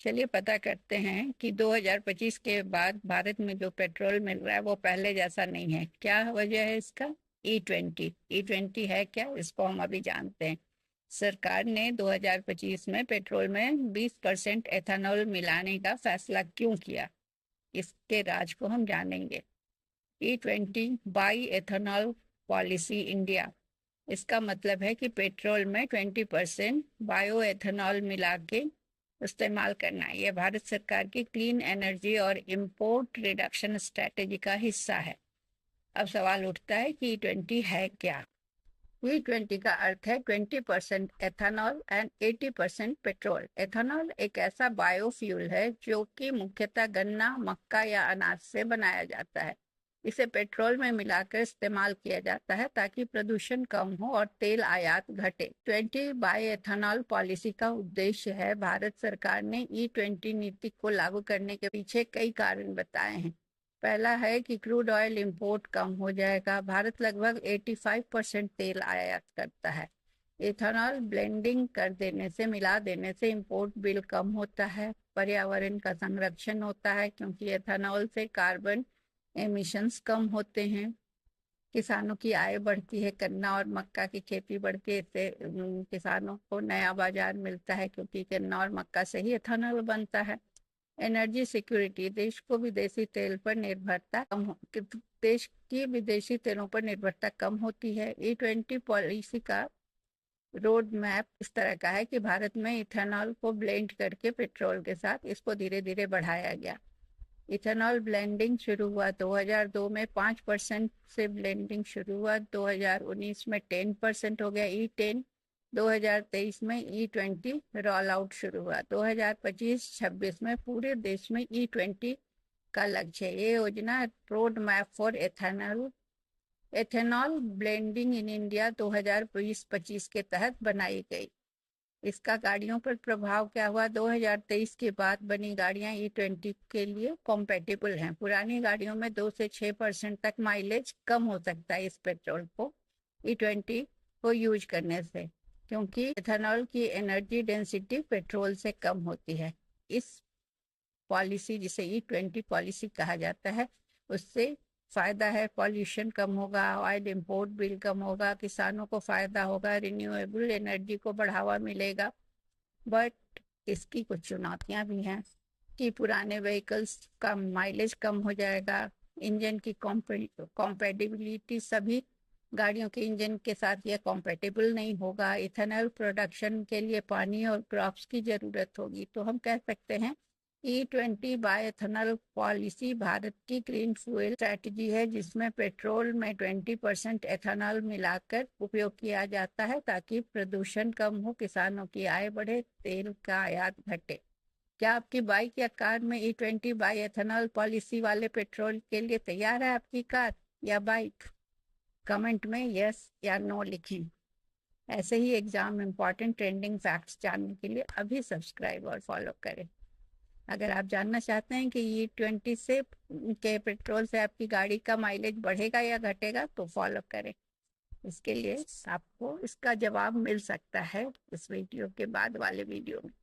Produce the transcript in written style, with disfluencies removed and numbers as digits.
चलिए पता करते हैं कि 2025 के बाद भारत में जो पेट्रोल मिल रहा है वो पहले जैसा नहीं है। क्या वजह है इसका? ई ट्वेंटी है क्या? इसको हम अभी जानते हैं। सरकार ने 2025 में पेट्रोल में 20% एथेनॉल मिलाने का फैसला क्यों किया, इसके राज को हम जानेंगे। ई 20 बाई एथेनॉल पॉलिसी इंडिया, इसका मतलब है कि पेट्रोल में 20% बायो एथेनॉल मिला के इस्तेमाल करना है। यह भारत सरकार की क्लीन एनर्जी और इंपोर्ट रिडक्शन स्ट्रेटेजी का हिस्सा है। अब सवाल उठता है कि ई 20 है क्या? ई 20 का अर्थ है 20% एथेनॉल एंड 80% पेट्रोल। एथेनॉल एक ऐसा बायोफ्यूल है जो कि मुख्यतः गन्ना, मक्का या अनाज से बनाया जाता है। इसे पेट्रोल में मिलाकर इस्तेमाल किया जाता है ताकि प्रदूषण कम हो और तेल आयात घटे। 20 बाय एथेनॉल पॉलिसी का उद्देश्य है, भारत सरकार ने ई 20 नीति को लागू करने के पीछे कई कारण बताए हैं। पहला है कि क्रूड ऑयल इंपोर्ट कम हो जाएगा। भारत लगभग 85% तेल आयात करता है। इथेनॉल ब्लेंडिंग कर देने से, मिला देने से इंपोर्ट बिल कम होता है। पर्यावरण का संरक्षण होता है क्योंकि एथेनॉल से कार्बन एमिशंस कम होते हैं। किसानों की आय बढ़ती है, गन्ना और मक्का की खेती बढ़ती है। इससे किसानों को नया बाजार मिलता है क्योंकि गन्ना और मक्का से ही एथेनॉल बनता है। एनर्जी सिक्योरिटी, देश को विदेशी तेल पर निर्भरता कम देश की विदेशी तेलों पर निर्भरता कम होती है। ई 20 पॉलिसी का रोड मैप इस तरह का है कि भारत में इथेनॉल को ब्लेंड करके पेट्रोल के साथ इसको धीरे धीरे बढ़ाया गया। इथेनॉल ब्लेंडिंग शुरू हुआ 2002 में, 5% से ब्लेंडिंग शुरू हुआ। 2019 में 10% हो गया ई 10। 2023 में ई 20 रोल आउट शुरू हुआ। 2025-26 में पूरे देश में ई 20 का लक्ष्य है। ये योजना road map for ethanol blending in India 2020-25 के तहत बनाई गई। इसका गाड़ियों पर प्रभाव क्या हुआ? 2023 के बाद बनी गाड़ियां ई 20 के लिए कॉम्पेटिबल हैं। पुरानी गाड़ियों में 2 से 6% तक माइलेज कम हो सकता है इस पेट्रोल को ई 20 को यूज करने से, क्योंकि एथेनॉल की एनर्जी डेंसिटी पेट्रोल से कम होती है। इस पॉलिसी, जिसे ई 20 पॉलिसी कहा जाता है, उससे फायदा है, पॉल्यूशन कम होगा, ऑयल इंपोर्ट बिल कम होगा, किसानों को फायदा होगा, रिन्यूएबल एनर्जी को बढ़ावा मिलेगा। बट इसकी कुछ चुनौतियां भी हैं कि पुराने व्हीकल्स का माइलेज कम हो जाएगा। इंजन की कॉम्पेटिबिलिटी, सभी गाड़ियों के इंजन के साथ यह कॉम्पेटिबल नहीं होगा। इथेनॉल प्रोडक्शन के लिए पानी और क्रॉप्स की जरूरत होगी। तो हम कह सकते हैं ई 20 बाय एथेनॉल पॉलिसी भारत की ग्रीन फ्यूल स्ट्रैटेजी है, जिसमें पेट्रोल में 20% एथेनॉल मिलाकर उपयोग किया जाता है ताकि प्रदूषण कम हो, किसानों की आय बढ़े, तेल का आयात घटे। क्या आपकी बाइक या कार में ई 20 बाय एथेनॉल पॉलिसी वाले पेट्रोल के लिए तैयार है आपकी कार या बाइक? कमेंट में यस या नो लिखें। ऐसे ही एग्जाम इंपॉर्टेंट ट्रेंडिंग फैक्ट्स जानने के लिए अभी सब्सक्राइब और फॉलो करें। अगर आप जानना चाहते हैं कि ई 20 से के पेट्रोल से आपकी गाड़ी का माइलेज बढ़ेगा या घटेगा तो फॉलो करें। इसके लिए आपको इसका जवाब मिल सकता है इस वीडियो के बाद वाले वीडियो में।